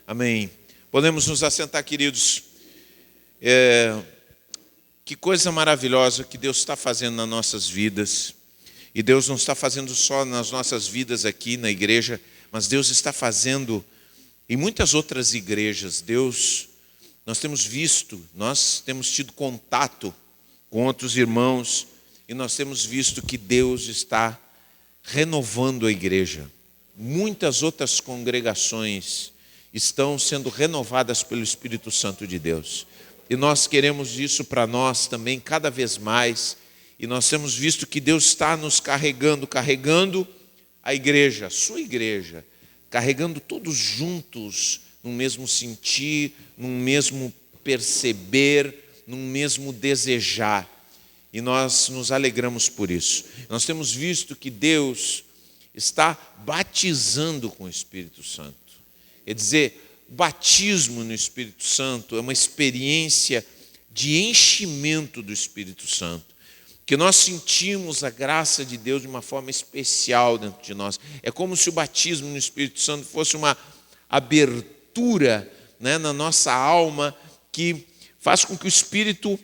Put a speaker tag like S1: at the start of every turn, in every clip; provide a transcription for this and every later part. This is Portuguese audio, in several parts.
S1: Amém. Podemos nos assentar, queridos. Que coisa maravilhosa que Deus está fazendo nas nossas vidas. E Deus não está fazendo só nas nossas vidas aqui na igreja, mas Deus está fazendo em muitas outras igrejas. Nós temos visto, nós temos tido contato com outros irmãos e nós temos visto que Deus está renovando a igreja. Muitas outras congregações estão sendo renovadas pelo Espírito Santo de Deus. E nós queremos isso para nós também cada vez mais. E nós temos visto que Deus está nos carregando a igreja, a sua igreja, carregando todos juntos, num mesmo sentir, num mesmo perceber, num mesmo desejar. E nós nos alegramos por isso. Nós temos visto que Deus está batizando com o Espírito Santo. Quer dizer, o batismo no Espírito Santo é uma experiência de enchimento do Espírito Santo, que nós sentimos a graça de Deus de uma forma especial dentro de nós. É como se o batismo no Espírito Santo fosse uma abertura, na nossa alma, que faz com que o Espírito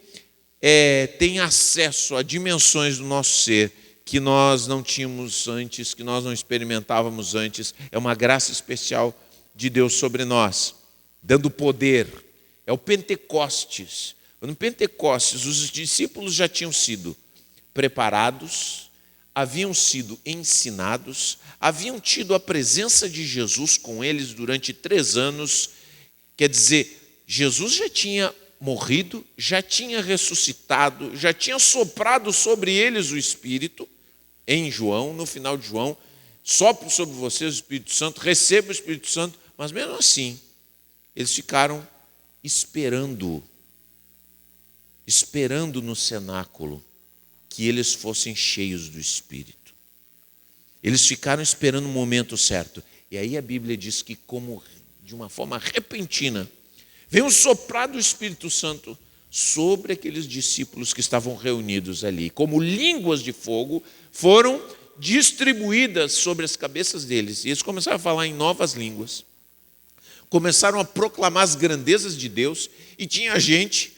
S1: tenha acesso a dimensões do nosso ser que nós não tínhamos antes, que nós não experimentávamos antes. É uma graça especial de Deus sobre nós, dando poder. É o Pentecostes. No Pentecostes, os discípulos já tinham sido preparados, haviam sido ensinados, haviam tido a presença de Jesus com eles durante 3 anos. Quer dizer, Jesus já tinha morrido, já tinha ressuscitado, já tinha soprado sobre eles o Espírito. Em João, no final de João, sopre sobre vocês o Espírito Santo, receba o Espírito Santo. Mas mesmo assim, eles ficaram esperando no cenáculo que eles fossem cheios do Espírito. Eles ficaram esperando o momento certo. E aí a Bíblia diz que, como de uma forma repentina, veio um soprar do Espírito Santo sobre aqueles discípulos que estavam reunidos ali. Como línguas de fogo foram distribuídas sobre as cabeças deles. E eles começaram a falar em novas línguas. Começaram a proclamar as grandezas de Deus. E tinha gente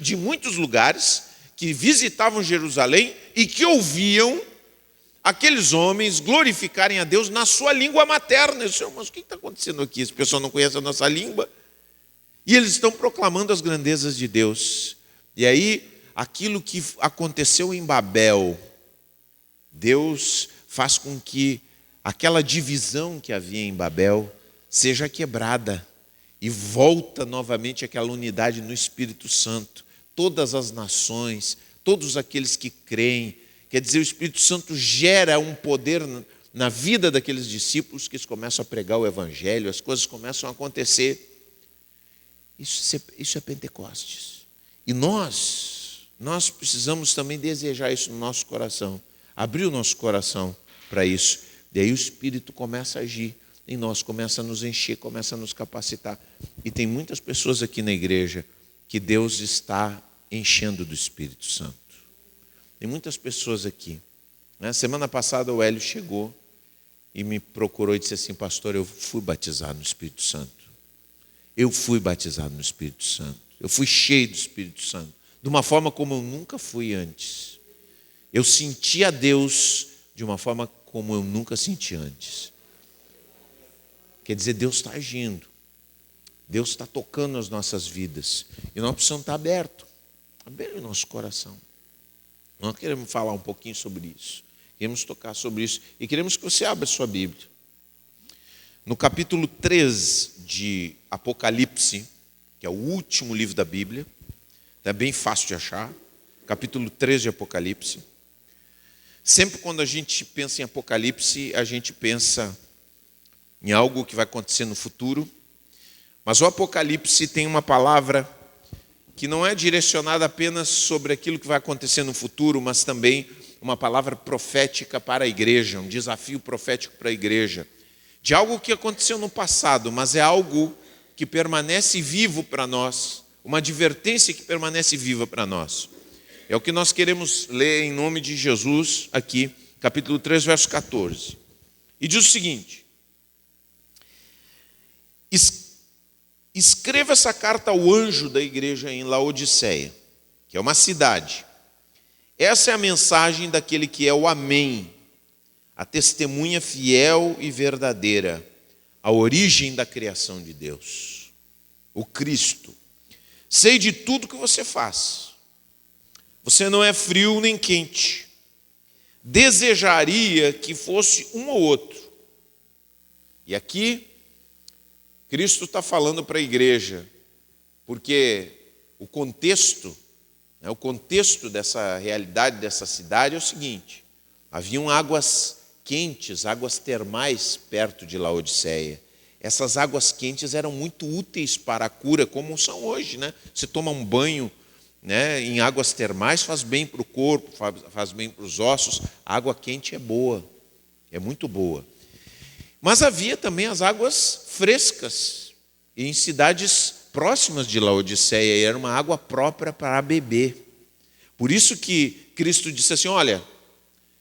S1: de muitos lugares que visitavam Jerusalém e que ouviam aqueles homens glorificarem a Deus na sua língua materna. Eu disse, mas o que está acontecendo aqui? Esse pessoal não conhece a nossa língua? E eles estão proclamando as grandezas de Deus. E aí, aquilo que aconteceu em Babel, Deus faz com que aquela divisão que havia em Babel seja quebrada e volta novamente aquela unidade no Espírito Santo. Todas as nações, todos aqueles que creem, quer dizer, o Espírito Santo gera um poder na vida daqueles discípulos que eles começam a pregar o Evangelho, as coisas começam a acontecer. Isso é Pentecostes. E nós precisamos também desejar isso no nosso coração, abrir o nosso coração para isso. E aí o Espírito começa a agir em nós, começa a nos encher, começa a nos capacitar. E tem muitas pessoas aqui na igreja que Deus está enchendo do Espírito Santo. Tem muitas pessoas aqui. Semana passada o Hélio chegou e me procurou e disse assim, pastor, eu fui batizado no Espírito Santo. Eu fui batizado no Espírito Santo. Eu fui cheio do Espírito Santo. De uma forma como eu nunca fui antes. Eu senti a Deus de uma forma como eu nunca senti antes. Quer dizer, Deus está agindo. Deus está tocando as nossas vidas. E nós precisamos estar abertos. Abrir o nosso coração. Nós queremos falar um pouquinho sobre isso. Queremos tocar sobre isso. E queremos que você abra a sua Bíblia. No capítulo 3 de Apocalipse, que é o último livro da Bíblia, é bem fácil de achar, capítulo 3 de Apocalipse. Sempre quando a gente pensa em Apocalipse, a gente pensa em algo que vai acontecer no futuro, mas o Apocalipse tem uma palavra que não é direcionada apenas sobre aquilo que vai acontecer no futuro, mas também uma palavra profética para a igreja, um desafio profético para a igreja. De algo que aconteceu no passado, mas é algo que permanece vivo para nós, uma advertência que permanece viva para nós. É o que nós queremos ler em nome de Jesus aqui, capítulo 3, verso 14. E diz o seguinte: escreva essa carta ao anjo da igreja em Laodiceia, que é uma cidade. Essa é a mensagem daquele que é o Amém, a testemunha fiel e verdadeira, a origem da criação de Deus, o Cristo. Sei de tudo que você faz. Você não é frio nem quente. Desejaria que fosse um ou outro. E aqui, Cristo está falando para a igreja, porque o contexto dessa realidade, dessa cidade é o seguinte: haviam águas quentes, águas termais perto de Laodiceia. Essas águas quentes eram muito úteis para a cura, como são hoje, né? Você toma um banho, né, em águas termais, faz bem para o corpo, faz bem para os ossos. A água quente é boa, é muito boa. Mas havia também as águas frescas, e em cidades próximas de Laodiceia, era uma água própria para beber. Por isso que Cristo disse assim: olha,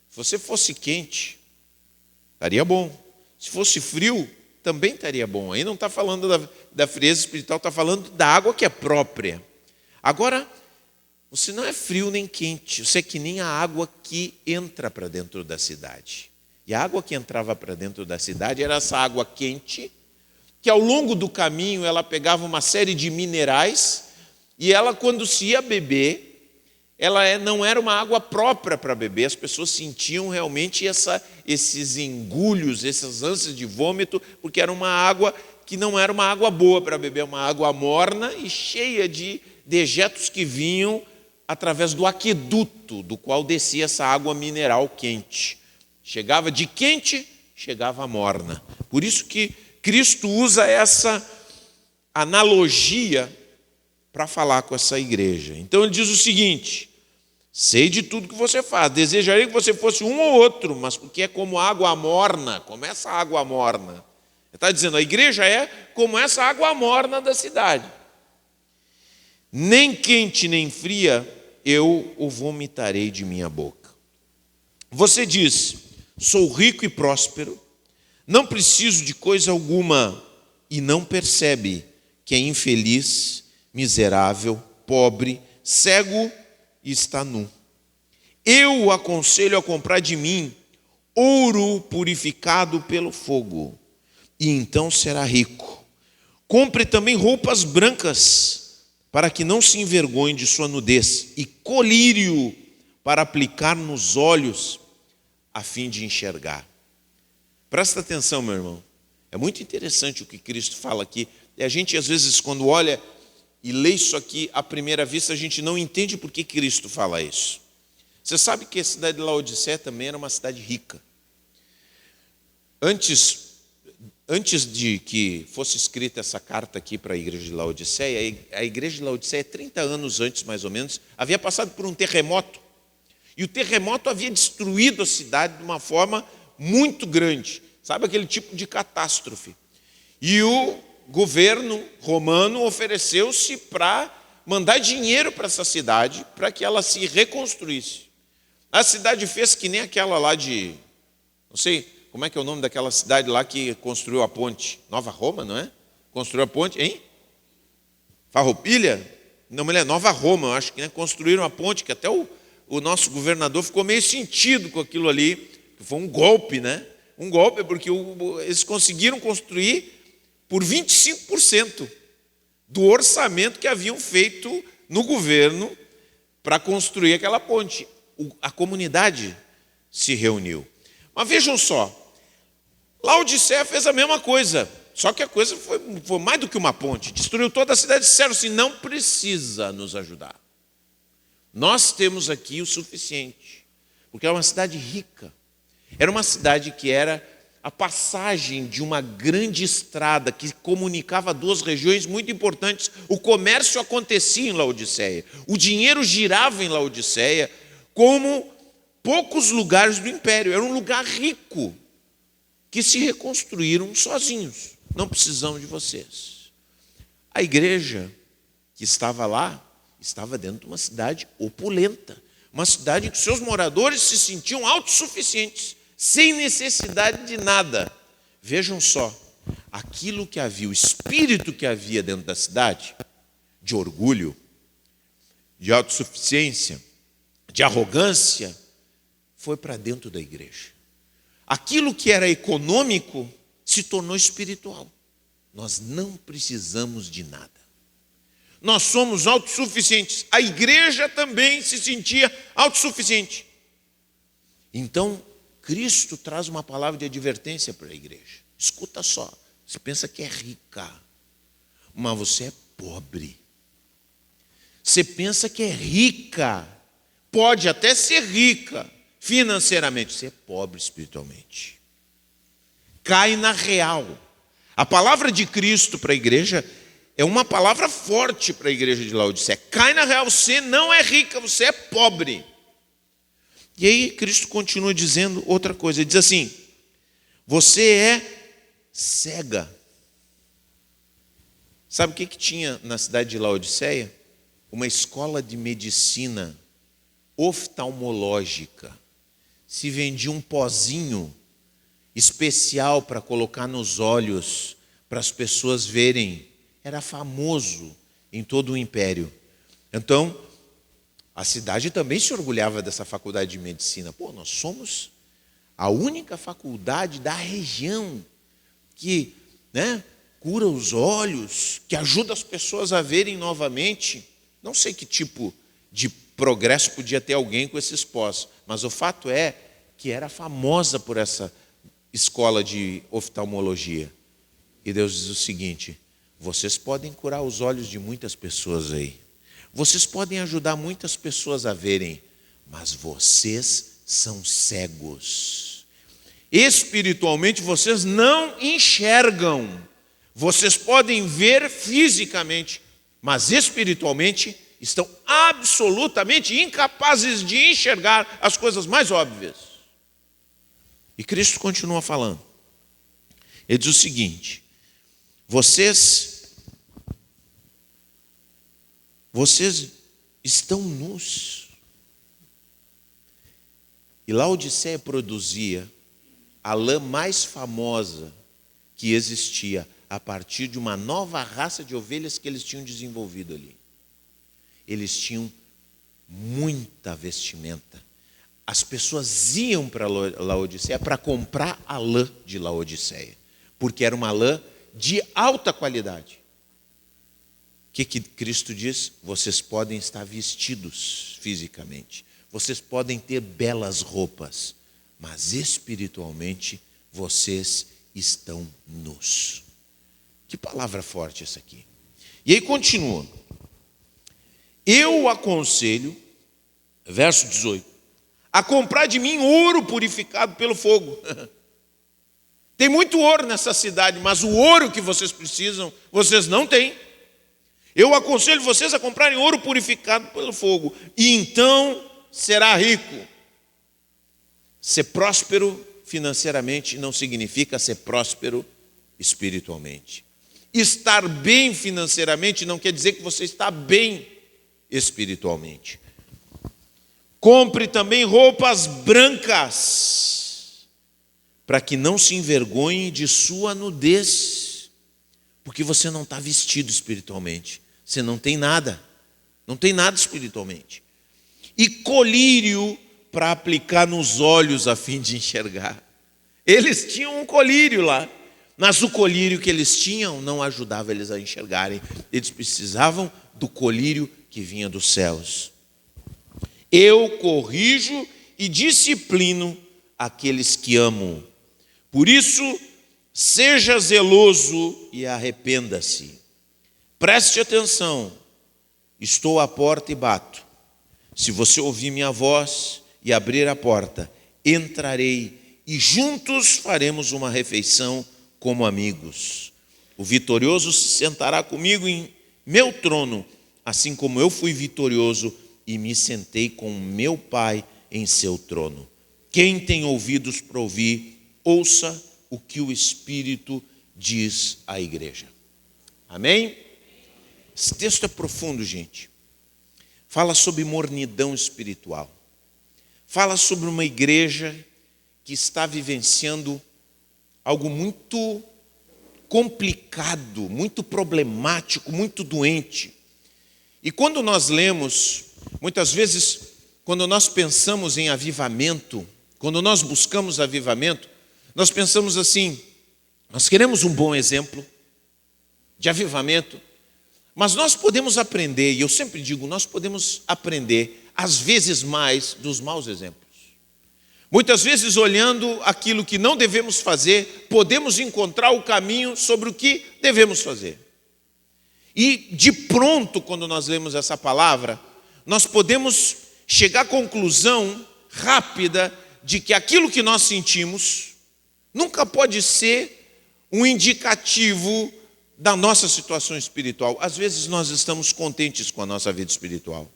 S1: se você fosse quente, estaria bom. Se fosse frio, também estaria bom. Aí não está falando da frieza espiritual, está falando da água que é própria. Agora, você não é frio nem quente, você é que nem a água que entra para dentro da cidade. E a água que entrava para dentro da cidade era essa água quente, que ao longo do caminho ela pegava uma série de minerais, e ela, quando se ia beber, ela não era uma água própria para beber. As pessoas sentiam realmente esses engulhos, essas ânsias de vômito, porque era uma água que não era uma água boa para beber, uma água morna e cheia de dejetos que vinham através do aqueduto, do qual descia essa água mineral quente. Chegava de quente, chegava morna. Por isso que Cristo usa essa analogia para falar com essa igreja. Então ele diz o seguinte: sei de tudo que você faz, desejaria que você fosse um ou outro, mas porque é como água morna, como essa água morna. Ele está dizendo, a igreja é como essa água morna da cidade. Nem quente nem fria, eu o vomitarei de minha boca. Você diz, sou rico e próspero, não preciso de coisa alguma, e não percebe que é infeliz, miserável, pobre, cego e está nu. Eu o aconselho a comprar de mim ouro purificado pelo fogo, e então será rico. Compre também roupas brancas, para que não se envergonhe de sua nudez, e colírio para aplicar nos olhos, a fim de enxergar. Presta atenção, meu irmão. É muito interessante o que Cristo fala aqui. E a gente, às vezes, quando olha e lê isso aqui à primeira vista, a gente não entende por que Cristo fala isso. Você sabe que a cidade de Laodiceia também era uma cidade rica. Antes de que fosse escrita essa carta aqui para a igreja de Laodiceia, a igreja de Laodiceia, 30 anos antes, mais ou menos, havia passado por um terremoto. E o terremoto havia destruído a cidade de uma forma muito grande. Sabe, aquele tipo de catástrofe. E o governo romano ofereceu-se para mandar dinheiro para essa cidade, para que ela se reconstruísse. A cidade fez que nem aquela lá de... Não sei, como é que é o nome daquela cidade lá que construiu a ponte? Nova Roma, não é? Construiu a ponte, hein? Farroupilha? Não me lembro, Nova Roma, eu acho que, né? Construíram a ponte, que até o nosso governador ficou meio sentido com aquilo ali, que foi um golpe, né? Um golpe, porque eles conseguiram construir por 25% do orçamento que haviam feito no governo para construir aquela ponte. A comunidade se reuniu. Mas vejam só, Laodiceia fez a mesma coisa, só que a coisa foi mais do que uma ponte. Destruiu toda a cidade e disseram assim, não precisa nos ajudar. Nós temos aqui o suficiente, porque era uma cidade rica. Era uma cidade que era a passagem de uma grande estrada que comunicava duas regiões muito importantes. O comércio acontecia em Laodiceia. O dinheiro girava em Laodiceia como poucos lugares do império. Era um lugar rico que se reconstruíram sozinhos. Não precisamos de vocês. A igreja que estava lá estava dentro de uma cidade opulenta. Uma cidade em que seus moradores se sentiam autossuficientes, sem necessidade de nada. Vejam só, aquilo que havia, o espírito que havia dentro da cidade, de orgulho, de autossuficiência, de arrogância, foi para dentro da igreja. Aquilo que era econômico se tornou espiritual. Nós não precisamos de nada. Nós somos autossuficientes. A igreja também se sentia autossuficiente. Então, Cristo traz uma palavra de advertência para a igreja. Escuta só, você pensa que é rica, mas você é pobre. Você pensa que é rica, pode até ser rica financeiramente, você é pobre espiritualmente. Cai na real. A palavra de Cristo para a igreja é uma palavra forte para a igreja de Laodiceia. Cai na real, você não é rica, você é pobre. E aí Cristo continua dizendo outra coisa, ele diz assim, você é cega. Sabe o que tinha na cidade de Laodiceia? Uma escola de medicina oftalmológica. Se vendia um pozinho especial para colocar nos olhos, para as pessoas verem. Era famoso em todo o império. Então, a cidade também se orgulhava dessa faculdade de medicina. Pô, nós somos a única faculdade da região que, cura os olhos, que ajuda as pessoas a verem novamente. Não sei que tipo de progresso podia ter alguém com esses pós, mas o fato é que era famosa por essa escola de oftalmologia. E Deus diz o seguinte, vocês podem curar os olhos de muitas pessoas aí. Vocês podem ajudar muitas pessoas a verem, mas vocês são cegos. Espiritualmente vocês não enxergam. Vocês podem ver fisicamente, mas espiritualmente estão absolutamente incapazes de enxergar as coisas mais óbvias. E Cristo continua falando. Ele diz o seguinte, vocês estão nus. E Laodiceia produzia a lã mais famosa que existia a partir de uma nova raça de ovelhas que eles tinham desenvolvido ali. Eles tinham muita vestimenta. As pessoas iam para Laodiceia para comprar a lã de Laodiceia, porque era uma lã de alta qualidade. O que Cristo diz? Vocês podem estar vestidos fisicamente, vocês podem ter belas roupas, mas espiritualmente vocês estão nus. Que palavra forte essa aqui. E aí continua. Eu aconselho, verso 18, a comprar de mim ouro purificado pelo fogo. Tem muito ouro nessa cidade, mas o ouro que vocês precisam, vocês não têm. Eu aconselho vocês a comprarem ouro purificado pelo fogo, e então será rico. Ser próspero financeiramente não significa ser próspero espiritualmente. Estar bem financeiramente não quer dizer que você está bem espiritualmente. Compre também roupas brancas, para que não se envergonhe de sua nudez, porque você não está vestido espiritualmente, você não tem nada espiritualmente. E colírio para aplicar nos olhos a fim de enxergar. Eles tinham um colírio lá, mas o colírio que eles tinham não ajudava eles a enxergarem. Eles precisavam do colírio que vinha dos céus. Eu corrijo e disciplino aqueles que amo. Por isso, seja zeloso e arrependa-se. Preste atenção, estou à porta e bato. Se você ouvir minha voz e abrir a porta, entrarei e juntos faremos uma refeição como amigos. O vitorioso se sentará comigo em meu trono, assim como eu fui vitorioso e me sentei com meu Pai em seu trono. Quem tem ouvidos para ouvir, ouça o que o Espírito diz à igreja. Amém? Esse texto é profundo, gente. Fala sobre mornidão espiritual. Fala sobre uma igreja que está vivenciando algo muito complicado, muito problemático, muito doente. E quando nós lemos, muitas vezes, quando nós pensamos em avivamento, quando nós buscamos avivamento, nós pensamos assim: nós queremos um bom exemplo de avivamento, mas nós podemos aprender, e eu sempre digo, nós podemos aprender, às vezes mais, dos maus exemplos. Muitas vezes, olhando aquilo que não devemos fazer, podemos encontrar o caminho sobre o que devemos fazer. E, de pronto, quando nós lemos essa palavra, nós podemos chegar à conclusão rápida de que aquilo que nós sentimos nunca pode ser um indicativo da nossa situação espiritual. Às vezes nós estamos contentes com a nossa vida espiritual.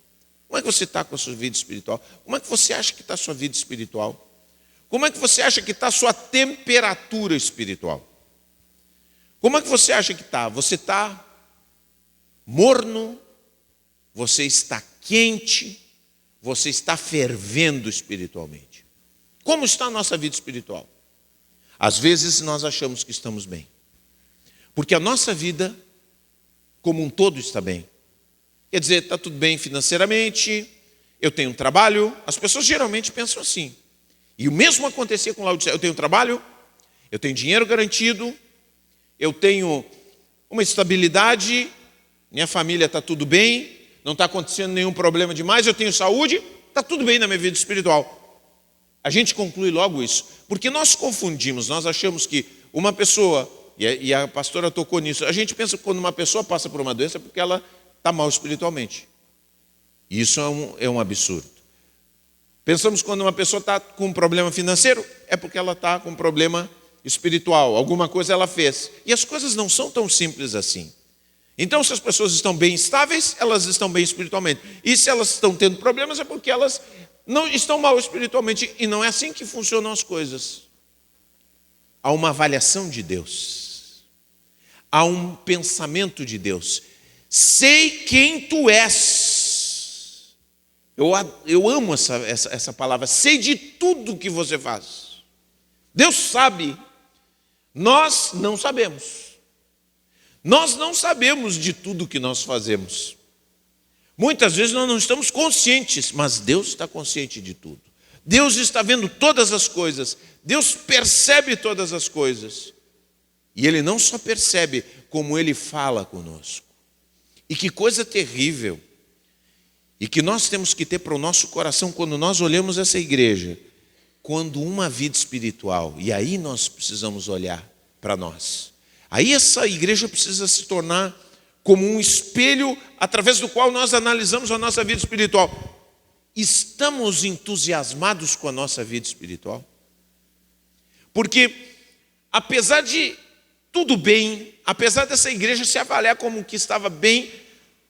S1: Como é que você está com a sua vida espiritual? Como é que você acha que está a sua vida espiritual? Como é que você acha que está a sua temperatura espiritual? Como é que você acha que está? Você está morno? Você está quente? Você está fervendo espiritualmente? Como está a nossa vida espiritual? Às vezes nós achamos que estamos bem, porque a nossa vida como um todo está bem. Quer dizer, está tudo bem financeiramente, eu tenho um trabalho. As pessoas geralmente pensam assim. E o mesmo acontecia com Laodiceia. Eu tenho um trabalho, eu tenho dinheiro garantido, eu tenho uma estabilidade, minha família está tudo bem, não está acontecendo nenhum problema demais, eu tenho saúde, está tudo bem na minha vida espiritual. A gente conclui logo isso, porque nós confundimos, nós achamos que uma pessoa, e a pastora tocou nisso, a gente pensa que quando uma pessoa passa por uma doença é porque ela está mal espiritualmente. Isso é um absurdo. Pensamos que quando uma pessoa está com um problema financeiro, é porque ela está com um problema espiritual, alguma coisa ela fez. E as coisas não são tão simples assim. Então, se as pessoas estão bem estáveis, elas estão bem espiritualmente. E se elas estão tendo problemas, é porque elas não estão mal espiritualmente. E não é assim que funcionam as coisas. Há uma avaliação de Deus. Há um pensamento de Deus. Sei quem tu és. Eu amo essa palavra. Sei de tudo que você faz. Deus sabe. Nós não sabemos. Nós não sabemos de tudo que nós fazemos. Muitas vezes nós não estamos conscientes, mas Deus está consciente de tudo. Deus está vendo todas as coisas. Deus percebe todas as coisas. E Ele não só percebe, como Ele fala conosco. E que coisa terrível. E que nós temos que ter para o nosso coração quando nós olhamos essa igreja. Quando uma vida espiritual, e aí nós precisamos olhar para nós. Aí essa igreja precisa se tornar como um espelho através do qual nós analisamos a nossa vida espiritual. Estamos entusiasmados com a nossa vida espiritual? Porque apesar de tudo bem, apesar dessa igreja se avaliar como que estava bem,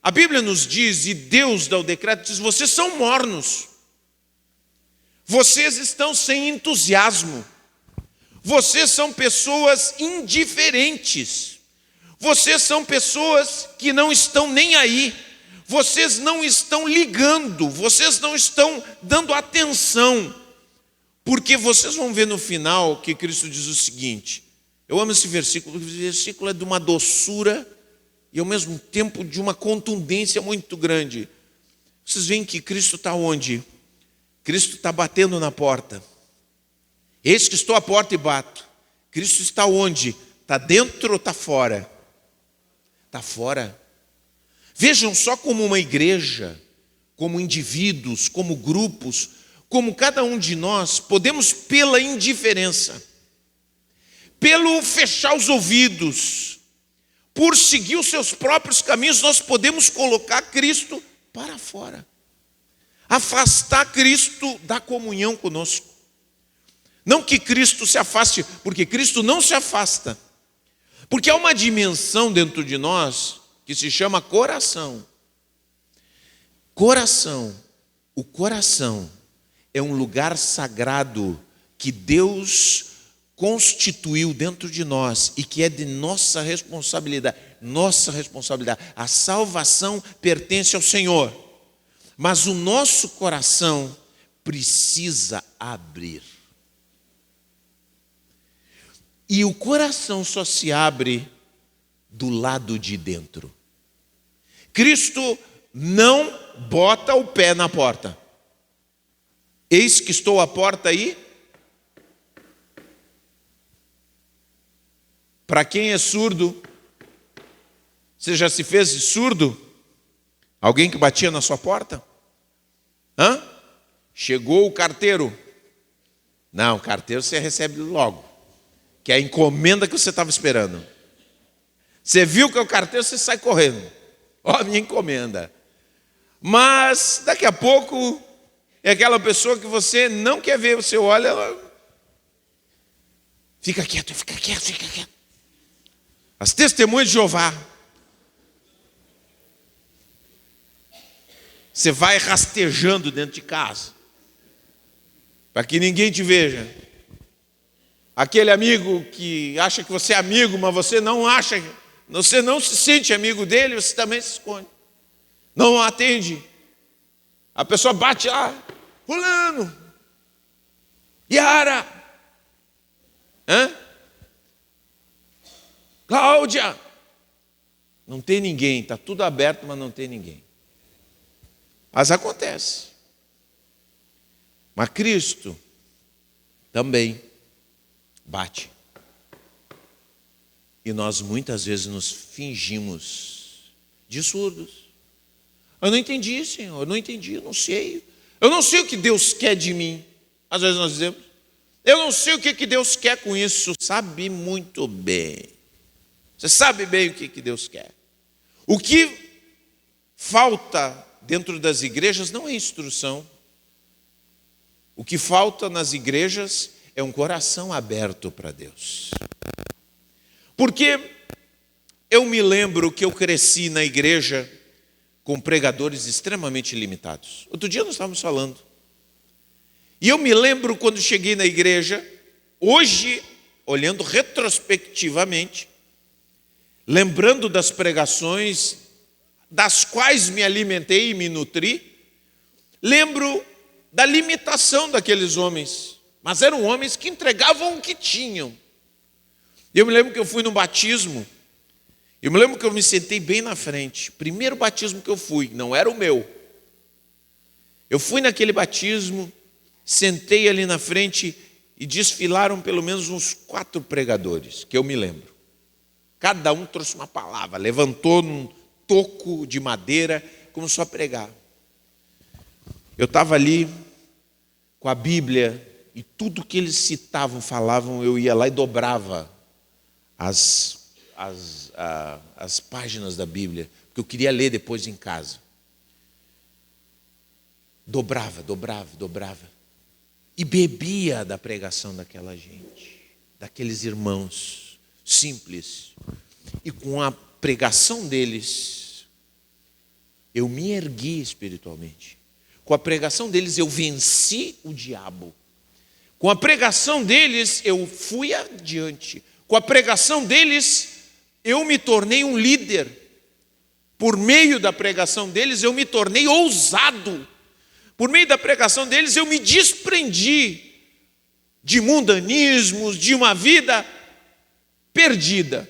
S1: a Bíblia nos diz, e Deus dá o decreto, diz: vocês são mornos. Vocês estão sem entusiasmo. Vocês são pessoas indiferentes. Vocês são pessoas que não estão nem aí. Vocês não estão ligando. Vocês não estão dando atenção. Porque vocês vão ver no final que Cristo diz o seguinte. Eu amo esse versículo. Esse versículo é de uma doçura e ao mesmo tempo de uma contundência muito grande. Vocês veem que Cristo está onde? Cristo está batendo na porta. Eis que estou à porta e bato. Cristo está onde? Está dentro ou está fora? Está fora. Vejam só como uma igreja, como indivíduos, como grupos, como cada um de nós podemos, pela indiferença, pelo fechar os ouvidos, por seguir os seus próprios caminhos, nós podemos colocar Cristo para fora. Afastar Cristo da comunhão conosco. Não que Cristo se afaste, porque Cristo não se afasta. Porque há uma dimensão dentro de nós que se chama coração. Coração. O coração é um lugar sagrado que Deus constituiu dentro de nós e que é de nossa responsabilidade. Nossa responsabilidade. A salvação pertence ao Senhor. Mas o nosso coração precisa abrir. E o coração só se abre do lado de dentro. Cristo não bota o pé na porta. Eis que estou à porta aí. Para quem é surdo, você já se fez surdo? Alguém que batia na sua porta? Chegou o carteiro. Não, o carteiro você recebe logo, que é a encomenda que você estava esperando. Você viu que é o carteiro, você sai correndo. Ó, minha encomenda. Mas daqui a pouco é aquela pessoa que você não quer ver, você olha, ela fica quieto. As testemunhas de Jeová. Você vai rastejando dentro de casa, para que ninguém te veja. Aquele amigo que acha que você é amigo, mas você não acha, você não se sente amigo dele, você também se esconde. Não atende. A pessoa bate lá, fulano, Yara, Cláudia. Não tem ninguém, está tudo aberto, mas não tem ninguém. Mas acontece. Mas Cristo também bate. E nós muitas vezes nos fingimos de surdos. Eu não entendi, Senhor, eu não entendi, eu não sei. Eu não sei o que Deus quer de mim. Às vezes nós dizemos, eu não sei o que Deus quer com isso. Sabe muito bem. Você sabe bem o que Deus quer. O que falta dentro das igrejas não é instrução. O que falta nas igrejas é um coração aberto para Deus. Porque eu me lembro que eu cresci na igreja com pregadores extremamente limitados. Outro dia nós estávamos falando. E eu me lembro quando cheguei na igreja, hoje, olhando retrospectivamente, lembrando das pregações das quais me alimentei e me nutri, lembro da limitação daqueles homens, mas eram homens que entregavam o que tinham. Eu me lembro que eu fui num batismo, eu me lembro que eu me sentei bem na frente. Primeiro batismo que eu fui, não era o meu. Eu fui naquele batismo, sentei ali na frente e desfilaram pelo menos uns 4 pregadores, que eu me lembro. Cada um trouxe uma palavra, levantou num toco de madeira, começou a pregar. Eu estava ali com a Bíblia e tudo que eles citavam, falavam, eu ia lá e dobrava as páginas da Bíblia, porque eu queria ler depois em casa. Dobrava. E bebia da pregação daquela gente, daqueles irmãos simples. E com a pregação deles, eu me ergui espiritualmente. Com a pregação deles, eu venci o diabo. Com a pregação deles, eu fui adiante. Com a pregação deles, eu me tornei um líder. Por meio da pregação deles, eu me tornei ousado. Por meio da pregação deles, eu me desprendi de mundanismos, de uma vida perdida.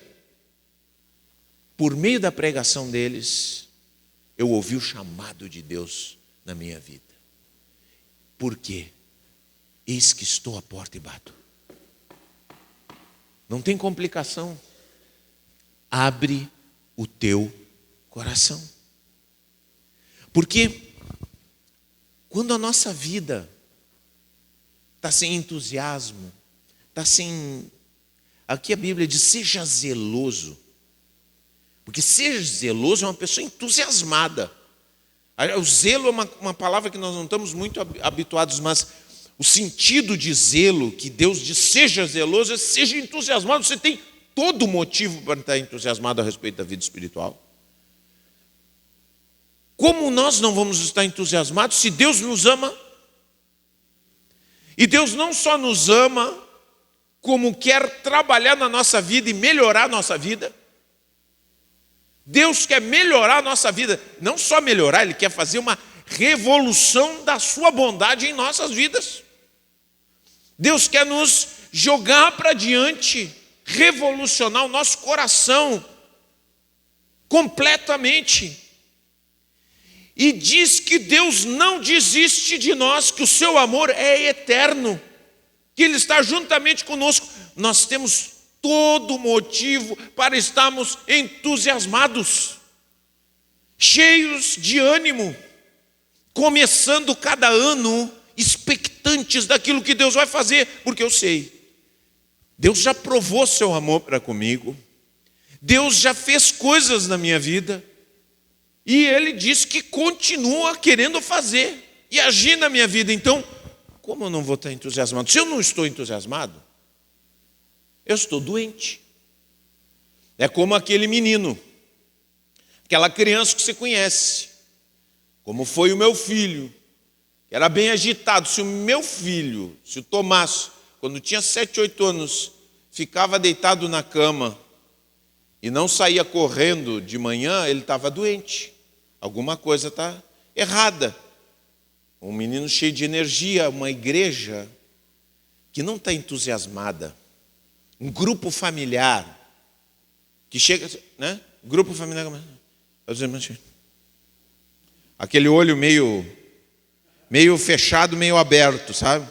S1: Por meio da pregação deles, eu ouvi o chamado de Deus na minha vida. Por quê? Eis que estou à porta e bato. Não tem complicação. Abre o teu coração. Porque quando a nossa vida está sem entusiasmo, está sem... Aqui a Bíblia diz, seja zeloso. Porque ser zeloso é uma pessoa entusiasmada. O zelo é uma palavra que nós não estamos muito habituados, mas o sentido de zelo, que Deus diz, seja zeloso, é seja entusiasmado. Você tem todo motivo para estar entusiasmado a respeito da vida espiritual. Como nós não vamos estar entusiasmados se Deus nos ama? E Deus não só nos ama, como quer trabalhar na nossa vida e melhorar a nossa vida. Deus quer melhorar a nossa vida, não só melhorar, Ele quer fazer uma revolução da sua bondade em nossas vidas. Deus quer nos jogar para diante, revolucionar o nosso coração, completamente. E diz que Deus não desiste de nós, que o seu amor é eterno, que Ele está juntamente conosco. Nós temos todo motivo para estarmos entusiasmados, cheios de ânimo, começando cada ano expectantes daquilo que Deus vai fazer, porque eu sei, Deus já provou seu amor para comigo, Deus já fez coisas na minha vida, e Ele diz que continua querendo fazer e agir na minha vida. Então, como eu não vou estar entusiasmado? Se eu não estou entusiasmado, eu estou doente. É como aquele menino, aquela criança que você conhece, como foi o meu filho, que era bem agitado. Se o meu filho, se o Tomás, quando tinha 7, 8 anos, ficava deitado na cama e não saía correndo de manhã, ele estava doente. Alguma coisa está errada. Um menino cheio de energia, uma igreja que não está entusiasmada, um grupo familiar que chega, né? Grupo familiar, aquele olho meio fechado, meio aberto, sabe?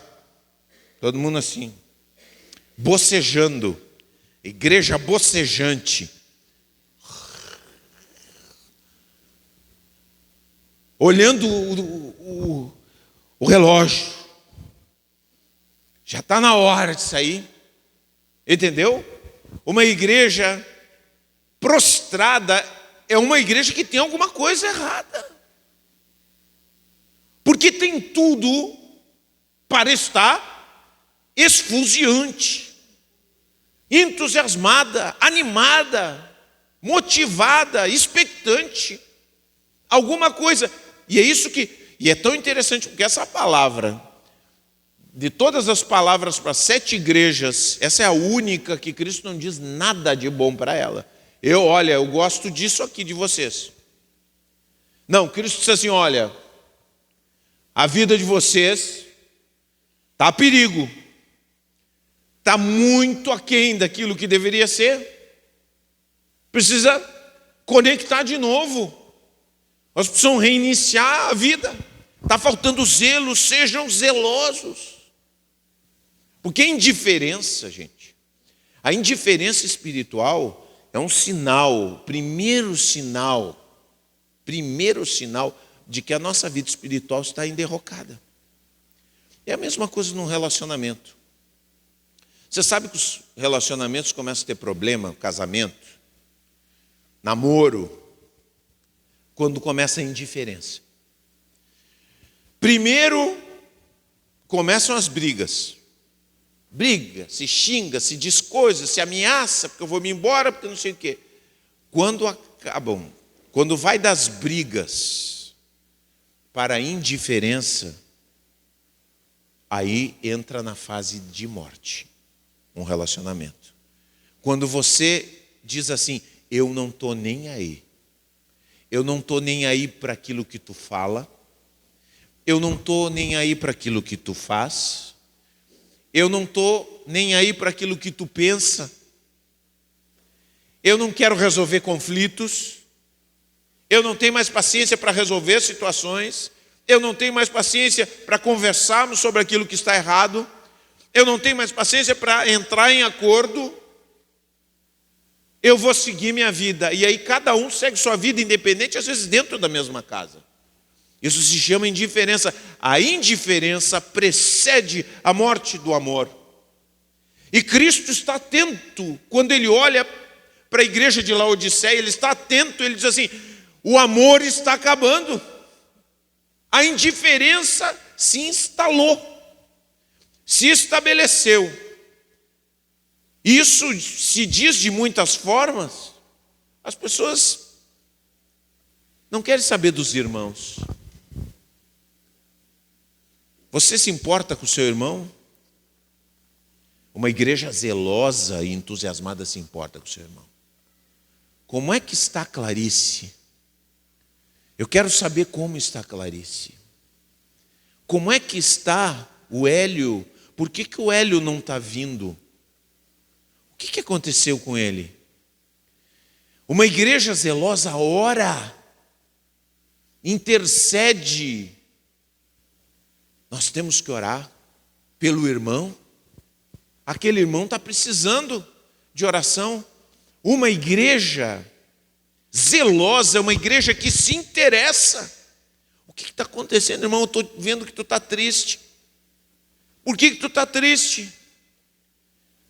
S1: Todo mundo assim, bocejando, igreja bocejante, olhando o relógio, já está na hora de sair, entendeu? Uma igreja prostrada é uma igreja que tem alguma coisa errada, porque tem tudo para estar esfuziante, entusiasmada, animada, motivada, expectante, alguma coisa. E é isso e é tão interessante, porque essa palavra, de todas as palavras para 7 igrejas, essa é a única que Cristo não diz nada de bom para ela. Olha, eu gosto disso aqui de vocês. Não, Cristo diz assim, olha, a vida de vocês está a perigo, está muito aquém daquilo que deveria ser, precisa conectar de novo. Nós precisamos reiniciar a vida. Está faltando zelo, sejam zelosos. Porque a indiferença, gente, a indiferença espiritual é um sinal, primeiro sinal de que a nossa vida espiritual está enderrocada. É a mesma coisa num relacionamento. Você sabe que os relacionamentos começam a ter problema, casamento, namoro, quando começa a indiferença. Primeiro, começam as brigas. Briga, se xinga, se diz coisas, se ameaça, porque eu vou me embora, porque não sei o quê. Quando vai das brigas para a indiferença, aí entra na fase de morte, um relacionamento. Quando você diz assim, eu não estou nem aí. Eu não estou nem aí para aquilo que tu fala. Eu não estou nem aí para aquilo que tu faz. Eu não estou nem aí para aquilo que tu pensa. Eu não quero resolver conflitos. Eu não tenho mais paciência para resolver situações. Eu não tenho mais paciência para conversarmos sobre aquilo que está errado. Eu não tenho mais paciência para entrar em acordo. Eu vou seguir minha vida. E aí cada um segue sua vida independente, às vezes dentro da mesma casa. Isso se chama indiferença. A indiferença precede a morte do amor. E Cristo está atento quando Ele olha para a igreja de Laodiceia, Ele está atento, Ele diz assim, o amor está acabando. A indiferença se instalou, se estabeleceu. Isso se diz de muitas formas. As pessoas não querem saber dos irmãos. Você se importa com o seu irmão? Uma igreja zelosa e entusiasmada se importa com o seu irmão. Como é que está Clarice? Eu quero saber como está Clarice. Como é que está o Hélio? Por que o Hélio não está vindo? O que aconteceu com ele? Uma igreja zelosa ora, intercede. Nós temos que orar pelo irmão. Aquele irmão está precisando de oração. Uma igreja zelosa é uma igreja que se interessa. O que está acontecendo, irmão? Eu estou vendo que tu está triste. Por que tu está triste?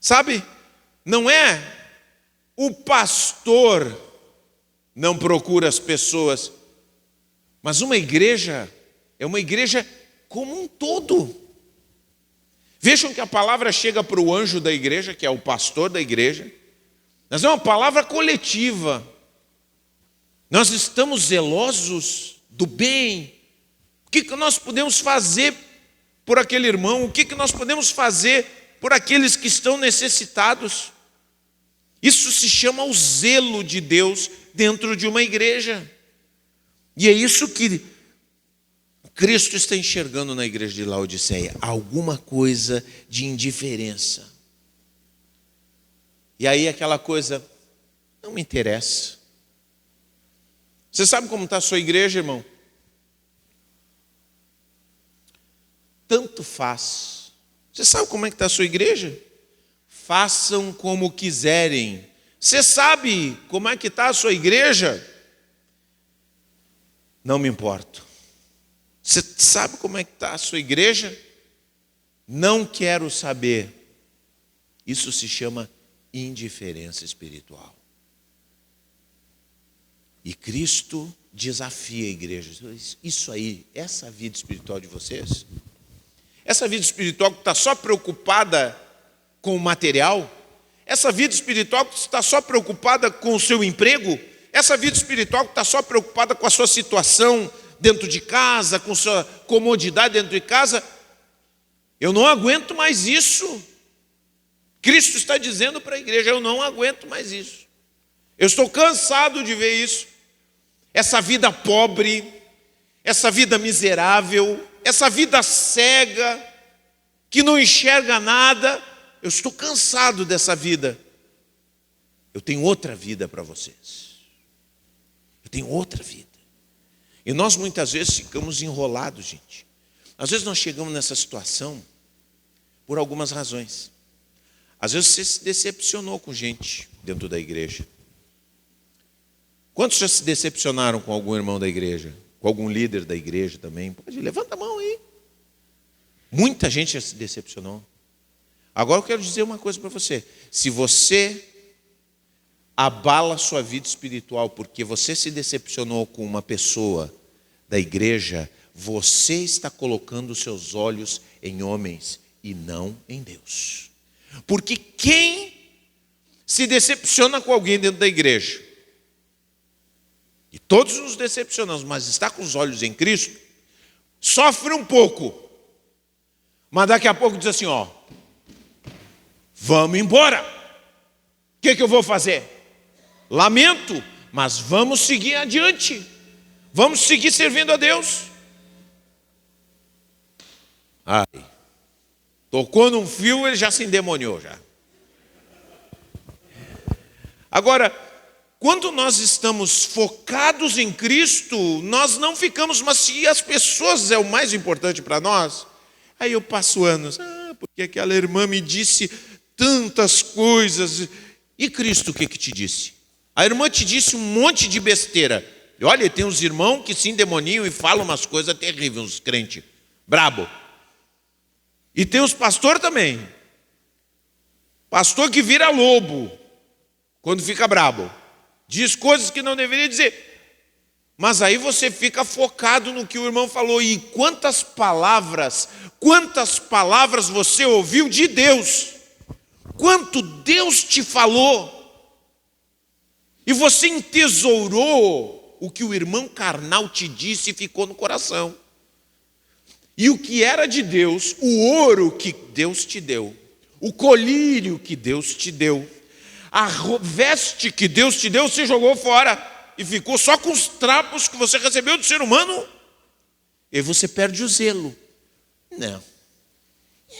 S1: Sabe, não é o pastor não procura as pessoas, mas uma igreja é uma igreja como um todo. Vejam que a palavra chega para o anjo da igreja, que é o pastor da igreja, mas é uma palavra coletiva. Nós estamos zelosos do bem. O que nós podemos fazer por aquele irmão? O que nós podemos fazer por aqueles que estão necessitados? Isso se chama o zelo de Deus dentro de uma igreja. E é isso que Cristo está enxergando na igreja de Laodiceia. Alguma coisa de indiferença. E aí aquela coisa, não me interessa. Você sabe como está a sua igreja, irmão? Tanto faz. Você sabe como é que está a sua igreja? Façam como quiserem. Você sabe como é que está a sua igreja? Não me importo. Você sabe como é que está a sua igreja? Não quero saber. Isso se chama indiferença espiritual. E Cristo desafia a igreja. Isso aí, essa vida espiritual de vocês, essa vida espiritual que está só preocupada com o material, essa vida espiritual que está só preocupada com o seu emprego, essa vida espiritual que está só preocupada com a sua situação dentro de casa, com sua comodidade dentro de casa, eu não aguento mais isso. Cristo está dizendo para a igreja, eu não aguento mais isso. Eu estou cansado de ver isso. Essa vida pobre, essa vida miserável, essa vida cega, que não enxerga nada. Eu estou cansado dessa vida. Eu tenho outra vida para vocês. Eu tenho outra vida. E nós muitas vezes ficamos enrolados, gente. Às vezes nós chegamos nessa situação por algumas razões. Às vezes você se decepcionou com gente dentro da igreja. Quantos já se decepcionaram com algum irmão da igreja? Com algum líder da igreja também? Pode, levanta a mão aí. Muita gente já se decepcionou. Agora eu quero dizer uma coisa para você. Se você abala a sua vida espiritual porque você se decepcionou com uma pessoa da igreja, você está colocando os seus olhos em homens e não em Deus. Porque quem se decepciona com alguém dentro da igreja, e todos nos decepcionamos, mas está com os olhos em Cristo, sofre um pouco, mas daqui a pouco diz assim, ó, vamos embora. O que eu vou fazer? Lamento, mas vamos seguir adiante. Vamos seguir servindo a Deus. Ai, tocou num fio, ele já se endemoniou já. Agora, quando nós estamos focados em Cristo, nós não ficamos, mas se as pessoas é o mais importante para nós, aí eu passo anos, porque aquela irmã me disse tantas coisas. E Cristo o que te disse? A irmã te disse um monte de besteira. E olha, tem uns irmãos que se endemoniam e falam umas coisas terríveis, uns crentes, brabo. E tem os pastores também. Pastor que vira lobo quando fica brabo. Diz coisas que não deveria dizer. Mas aí você fica focado no que o irmão falou. E quantas palavras você ouviu de Deus? Quanto Deus te falou? E você entesourou o que o irmão carnal te disse e ficou no coração. E o que era de Deus, o ouro que Deus te deu, o colírio que Deus te deu, a veste que Deus te deu, você jogou fora e ficou só com os trapos que você recebeu do ser humano. E você perde o zelo. Não,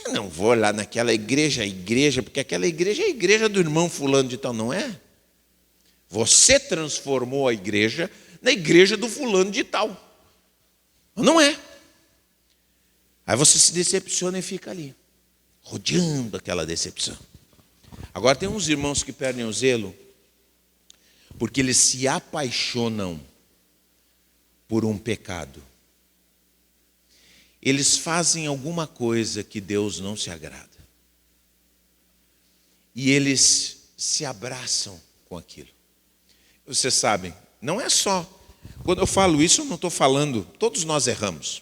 S1: eu não vou lá naquela igreja, porque aquela igreja é a igreja do irmão fulano de tal, não é? Você transformou a igreja na igreja do fulano de tal. Mas não é. Aí você se decepciona e fica ali, rodeando aquela decepção. Agora tem uns irmãos que perdem o zelo porque eles se apaixonam por um pecado. Eles fazem alguma coisa que Deus não se agrada. E eles se abraçam com aquilo. Vocês sabem, não é só. Quando eu falo isso, eu não estou falando, todos nós erramos.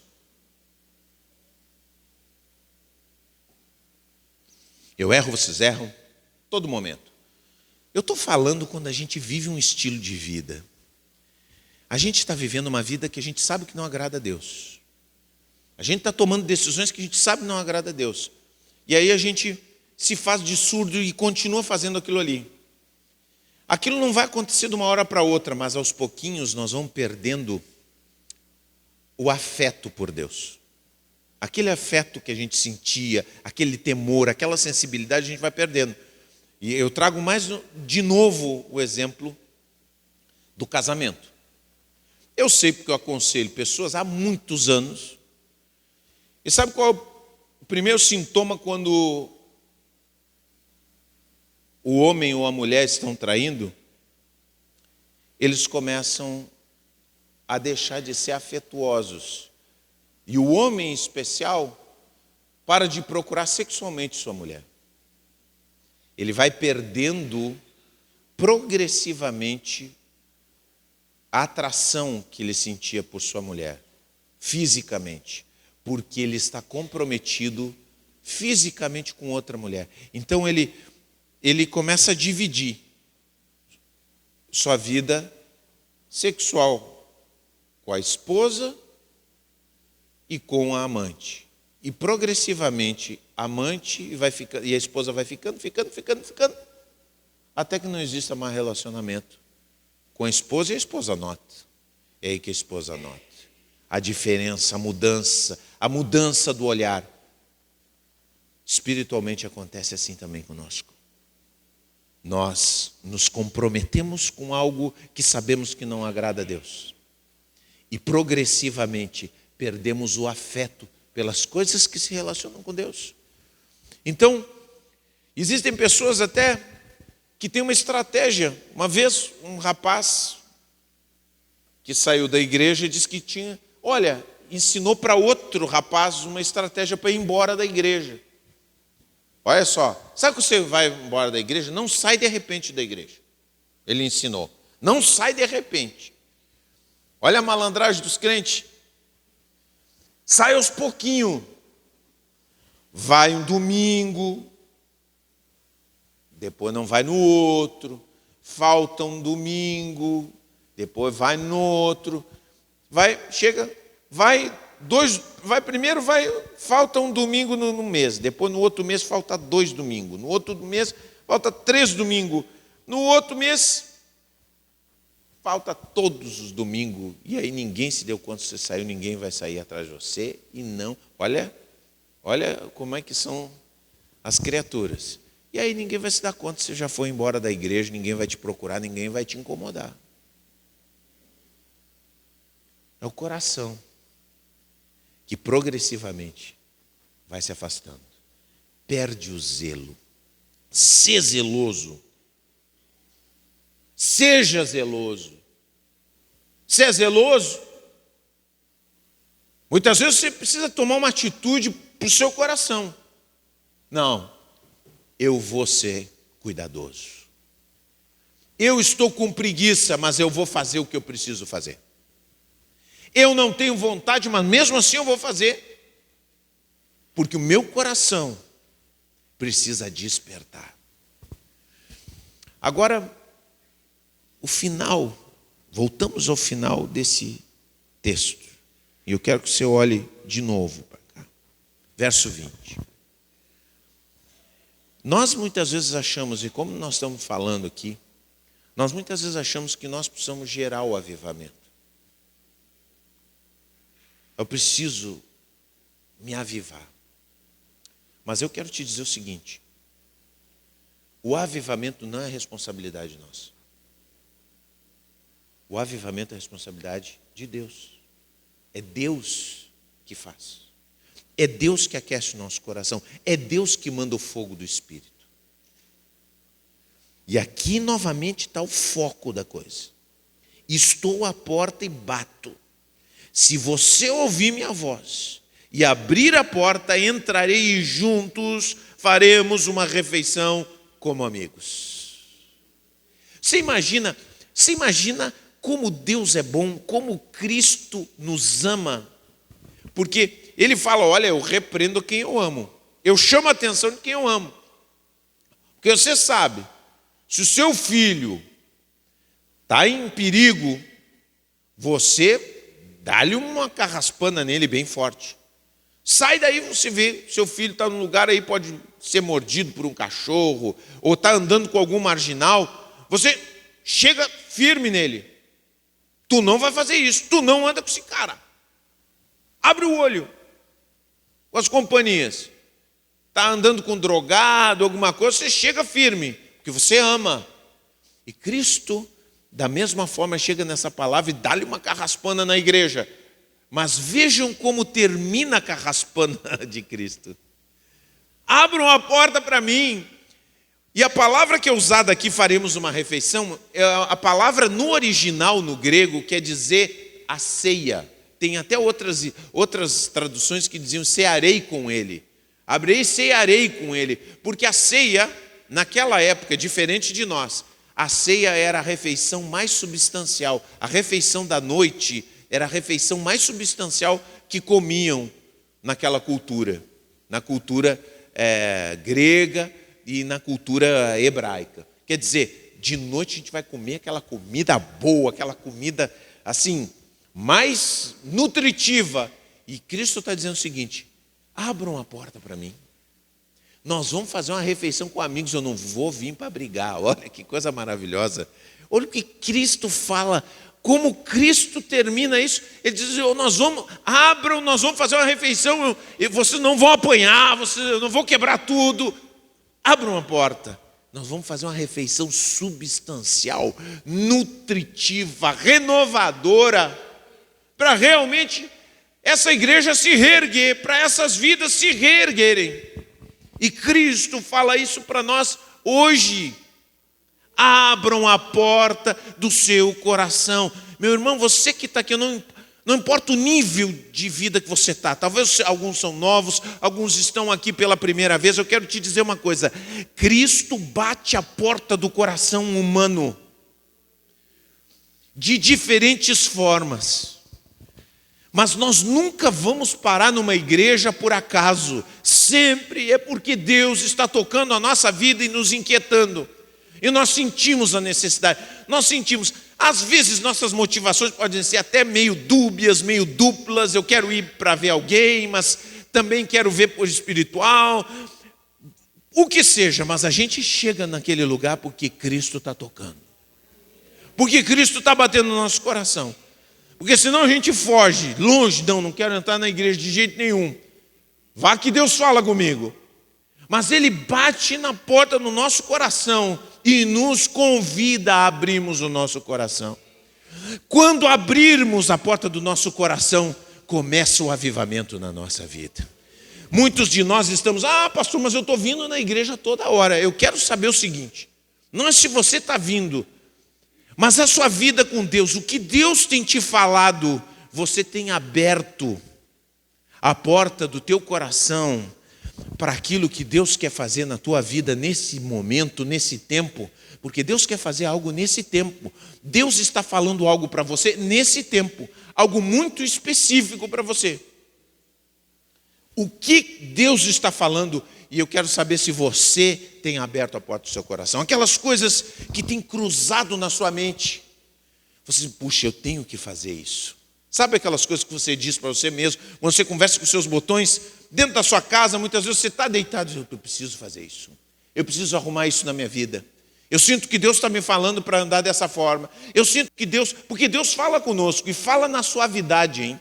S1: Eu erro, vocês erram, todo momento. Eu estou falando quando a gente vive um estilo de vida. A gente está vivendo uma vida que a gente sabe que não agrada a Deus. A gente está tomando decisões que a gente sabe que não agrada a Deus. E aí a gente se faz de surdo e continua fazendo aquilo ali. Aquilo não vai acontecer de uma hora para outra, mas aos pouquinhos nós vamos perdendo o afeto por Deus. Aquele afeto que a gente sentia, aquele temor, aquela sensibilidade, a gente vai perdendo. E eu trago mais de novo o exemplo do casamento. Eu sei porque eu aconselho pessoas há muitos anos. E sabe qual é o primeiro sintoma quando o homem ou a mulher estão traindo? Eles começam a deixar de ser afetuosos. E o homem em especial para de procurar sexualmente sua mulher. Ele vai perdendo progressivamente a atração que ele sentia por sua mulher, fisicamente, porque ele está comprometido fisicamente com outra mulher. Então ele começa a dividir sua vida sexual com a esposa e com a amante. E progressivamente a amante vai ficando, e a esposa vai ficando, até que não exista mais relacionamento com a esposa, e a esposa nota. É aí que a esposa nota a diferença, a mudança do olhar. Espiritualmente acontece assim também conosco. Nós nos comprometemos com algo que sabemos que não agrada a Deus. E progressivamente perdemos o afeto pelas coisas que se relacionam com Deus. Então, existem pessoas até que têm uma estratégia. Uma vez, um rapaz que saiu da igreja disse que ensinou para outro rapaz uma estratégia para ir embora da igreja. Olha só, sabe que você vai embora da igreja? Não sai de repente da igreja. Ele ensinou. Não sai de repente. Olha a malandragem dos crentes. Sai aos pouquinhos. Vai um domingo, depois não vai no outro, falta um domingo, depois vai no outro, falta um domingo no mês, depois no outro mês falta 2 domingos, no outro mês falta 3 domingos, no outro mês falta todos os domingos, e aí ninguém se deu conta que você saiu, ninguém vai sair atrás de você, e não, olha como é que são as criaturas. E aí ninguém vai se dar conta que você já foi embora da igreja, ninguém vai te procurar, ninguém vai te incomodar. É o coração que progressivamente vai se afastando. Perde o zelo. Ser zeloso. Seja zeloso. Ser zeloso, muitas vezes você precisa tomar uma atitude para o seu coração. Não, eu vou ser cuidadoso. Eu estou com preguiça, mas eu vou fazer o que eu preciso fazer. Eu não tenho vontade, mas mesmo assim eu vou fazer. Porque o meu coração precisa despertar. Agora, voltamos ao final desse texto. E eu quero que você olhe de novo para cá. Verso 20. Nós muitas vezes achamos, e como nós estamos falando aqui, nós muitas vezes achamos que nós precisamos gerar o avivamento. Eu preciso me avivar. Mas eu quero te dizer o seguinte: o avivamento não é responsabilidade nossa. O avivamento é responsabilidade de Deus. É Deus que faz. É Deus que aquece o nosso coração. É Deus que manda o fogo do Espírito. E aqui novamente está o foco da coisa. Estou à porta e bato. Se você ouvir minha voz e abrir a porta, entrarei e juntos faremos uma refeição como amigos. Você imagina como Deus é bom, como Cristo nos ama. Porque ele fala, olha, eu repreendo quem eu amo. Eu chamo a atenção de quem eu amo. Porque você sabe, se o seu filho está em perigo, você dá-lhe uma carraspana nele bem forte. Sai daí, você vê, seu filho está num lugar aí, pode ser mordido por um cachorro, ou está andando com algum marginal, você chega firme nele. Tu não vai fazer isso, tu não anda com esse cara. Abre o olho com as companhias. Está andando com drogado, alguma coisa, você chega firme, porque você ama. E Cristo, da mesma forma, chega nessa palavra e dá-lhe uma carraspana na igreja. Mas vejam como termina a carraspana de Cristo. Abram a porta para mim. E a palavra que é usada aqui, faremos uma refeição, a palavra no original, no grego, quer dizer a ceia. Tem até outras traduções que diziam cearei com ele. Abrirei e cearei com ele. Porque a ceia, naquela época, diferente de nós, a ceia era a refeição mais substancial. A refeição da noite era a refeição mais substancial que comiam naquela cultura. Na cultura grega e na cultura hebraica. Quer dizer, de noite a gente vai comer aquela comida boa, aquela comida assim, mais nutritiva. E Cristo está dizendo o seguinte, abram a porta para mim. Nós vamos fazer uma refeição com amigos, eu não vou vir para brigar. Olha que coisa maravilhosa. Olha o que Cristo fala, como Cristo termina isso. Ele diz, nós vamos fazer uma refeição, e vocês não vão apanhar, eu não vou quebrar tudo. Abram a porta. Nós vamos fazer uma refeição substancial, nutritiva, renovadora, para realmente essa igreja se reerguer, para essas vidas se reerguerem. E Cristo fala isso para nós hoje. Abram a porta do seu coração. Meu irmão, você que está aqui, não importa o nível de vida que você está. Talvez alguns são novos, alguns estão aqui pela primeira vez. Eu quero te dizer uma coisa. Cristo bate a porta do coração humano. De diferentes formas. Mas nós nunca vamos parar numa igreja por acaso. Sempre é porque Deus está tocando a nossa vida e nos inquietando. E nós sentimos a necessidade. Nós sentimos. Às vezes nossas motivações podem ser até meio dúbias, meio duplas. Eu quero ir para ver alguém, mas também quero ver por espiritual. O que seja, mas a gente chega naquele lugar porque Cristo está tocando. Porque Cristo está batendo no nosso coração. Porque senão a gente foge, longe, não quero entrar na igreja de jeito nenhum. Vá que Deus fala comigo. Mas Ele bate na porta do nosso coração e nos convida a abrirmos o nosso coração. Quando abrirmos a porta do nosso coração, começa o avivamento na nossa vida. Muitos de nós estamos, pastor, mas eu estou vindo na igreja toda hora. Eu quero saber o seguinte, não é se você está vindo, mas a sua vida com Deus, o que Deus tem te falado, você tem aberto a porta do teu coração para aquilo que Deus quer fazer na tua vida nesse momento, nesse tempo, porque Deus quer fazer algo nesse tempo. Deus está falando algo para você nesse tempo, algo muito específico para você. O que Deus está falando, e eu quero saber se você tem aberto a porta do seu coração. Aquelas coisas que tem cruzado na sua mente. Você diz, puxa, eu tenho que fazer isso. Sabe aquelas coisas que você diz para você mesmo, quando você conversa com os seus botões, dentro da sua casa, muitas vezes você está deitado e diz, eu preciso fazer isso. Eu preciso arrumar isso na minha vida. Eu sinto que Deus está me falando para andar dessa forma. Eu sinto que porque Deus fala conosco e fala na suavidade, hein?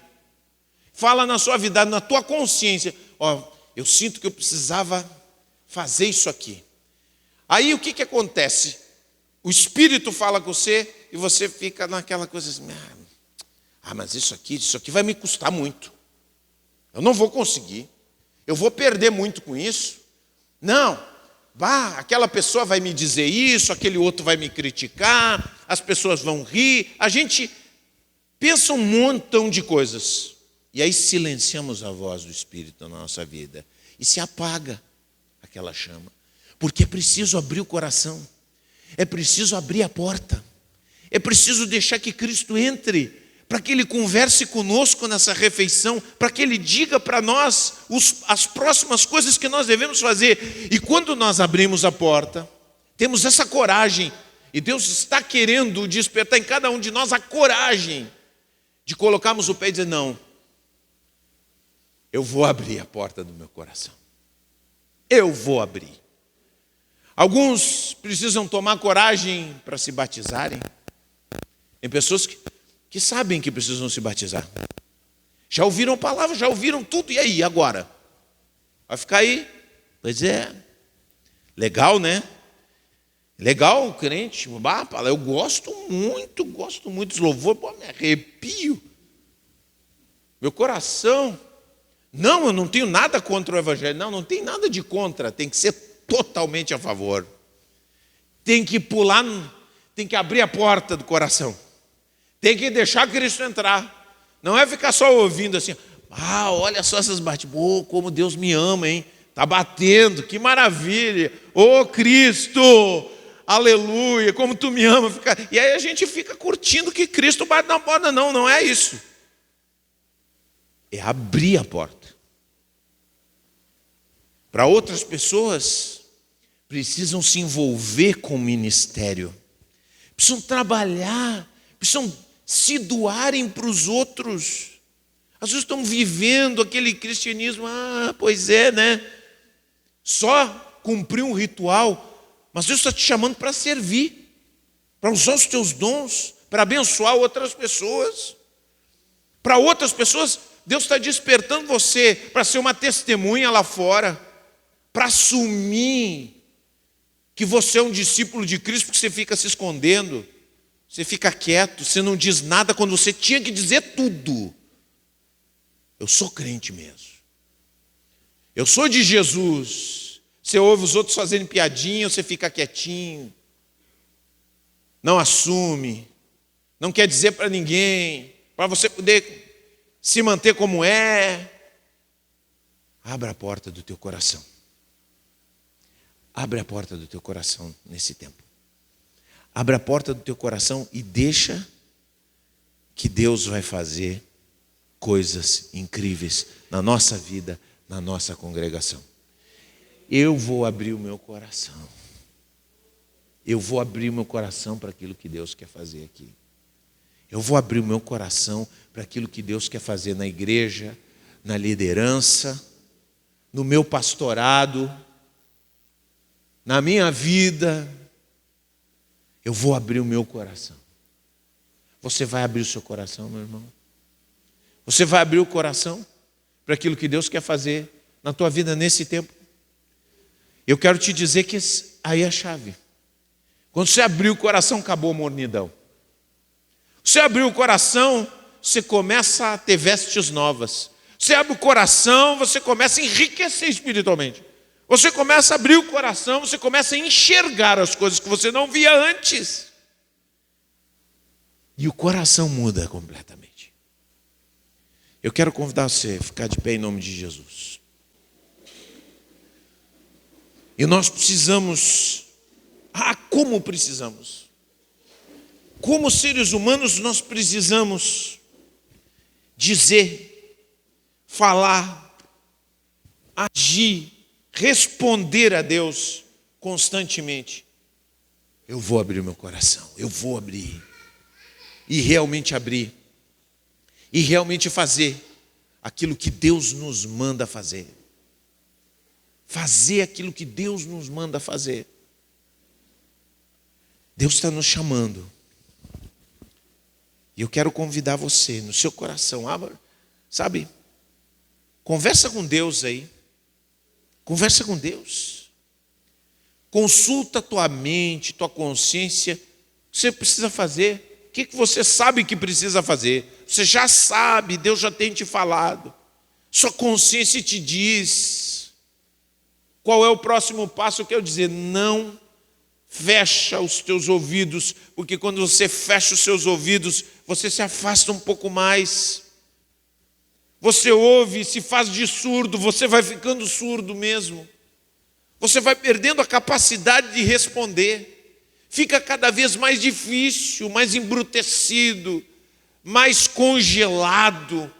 S1: Fala na suavidade, na tua consciência. Eu sinto que eu precisava fazer isso aqui. Aí o que acontece? O Espírito fala com você e você fica naquela coisa assim, mas isso aqui vai me custar muito. Eu não vou conseguir. Eu vou perder muito com isso. Não, aquela pessoa vai me dizer isso, aquele outro vai me criticar, as pessoas vão rir. A gente pensa um montão de coisas. E aí silenciamos a voz do Espírito na nossa vida. E se apaga aquela chama. Porque é preciso abrir o coração. É preciso abrir a porta. É preciso deixar que Cristo entre, para que Ele converse conosco nessa refeição, para que Ele diga para nós as próximas coisas que nós devemos fazer. E quando nós abrimos a porta, temos essa coragem, e Deus está querendo despertar em cada um de nós a coragem de colocarmos o pé e dizer, não, eu vou abrir a porta do meu coração. Eu vou abrir. Alguns precisam tomar coragem para se batizarem. Tem pessoas que sabem que precisam se batizar. Já ouviram a palavra, já ouviram tudo, e aí, agora? Vai ficar aí? Pois é. Legal, né? Legal o crente. Eu gosto muito dos louvores. Me arrepio. Meu coração. Não, eu não tenho nada contra o evangelho. Não tem nada de contra. Tem que ser totalmente a favor. Tem que pular, tem que abrir a porta do coração. Tem que deixar Cristo entrar. Não é ficar só ouvindo assim, olha só essas batidas. Como Deus me ama, hein? Está batendo, que maravilha. Cristo, aleluia, como tu me ama. E aí a gente fica curtindo que Cristo bate na porta. Não é isso. É abrir a porta. Para outras pessoas, precisam se envolver com o ministério. Precisam trabalhar, precisam se doarem para os outros. Às vezes estão vivendo aquele cristianismo, pois é, né? Só cumprir um ritual, mas Deus está te chamando para servir, para usar os teus dons, para abençoar outras pessoas. Para outras pessoas, Deus está despertando você para ser uma testemunha lá fora, para assumir que você é um discípulo de Cristo, porque você fica se escondendo. Você fica quieto, você não diz nada quando você tinha que dizer tudo. Eu sou crente mesmo. Eu sou de Jesus. Você ouve os outros fazendo piadinha, você fica quietinho. Não assume. Não quer dizer para ninguém. Para você poder se manter como é. Abra a porta do teu coração. Abre a porta do teu coração nesse tempo. Abre a porta do teu coração e deixa que Deus vai fazer coisas incríveis na nossa vida, na nossa congregação. Eu vou abrir o meu coração. Eu vou abrir o meu coração para aquilo que Deus quer fazer aqui. Eu vou abrir o meu coração para aquilo que Deus quer fazer na igreja, na liderança, no meu pastorado, na minha vida. Eu vou abrir o meu coração. Você vai abrir o seu coração, meu irmão? Você vai abrir o coração para aquilo que Deus quer fazer na tua vida nesse tempo? Eu quero te dizer que aí é a chave. Quando você abrir o coração, acabou a mornidão. Você abriu o coração, você começa a ter vestes novas. Você abre o coração, você começa a enriquecer espiritualmente. Você começa a abrir o coração, você começa a enxergar as coisas que você não via antes. E o coração muda completamente. Eu quero convidar você a ficar de pé em nome de Jesus. E nós precisamos, como precisamos. Como seres humanos nós precisamos dizer, falar, agir, responder a Deus constantemente. Eu vou abrir o meu coração, eu vou abrir. E realmente abrir. E realmente fazer aquilo que Deus nos manda fazer. Fazer aquilo que Deus nos manda fazer. Deus está nos chamando. E eu quero convidar você, no seu coração, sabe? Conversa com Deus aí. Conversa com Deus. Consulta tua mente, tua consciência. você precisa fazer? O que você sabe que precisa fazer? Você já sabe, Deus já tem te falado. Sua consciência te diz. Qual é o próximo passo? Eu quero dizer, não fecha os teus ouvidos, porque quando você fecha os seus ouvidos, você se afasta um pouco mais. Você ouve, se faz de surdo, você vai ficando surdo mesmo. Você vai perdendo a capacidade de responder. Fica cada vez mais difícil, mais embrutecido, mais congelado,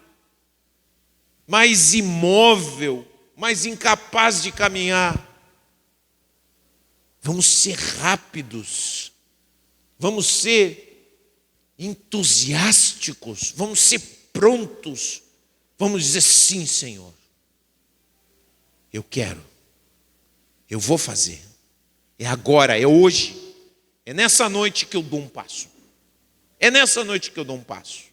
S1: mais imóvel, mais incapaz de caminhar. Vamos ser rápidos, vamos ser entusiásticos, vamos ser prontos, vamos dizer sim, Senhor. Eu quero, eu vou fazer, é agora, é hoje, é nessa noite que eu dou um passo, é nessa noite que eu dou um passo.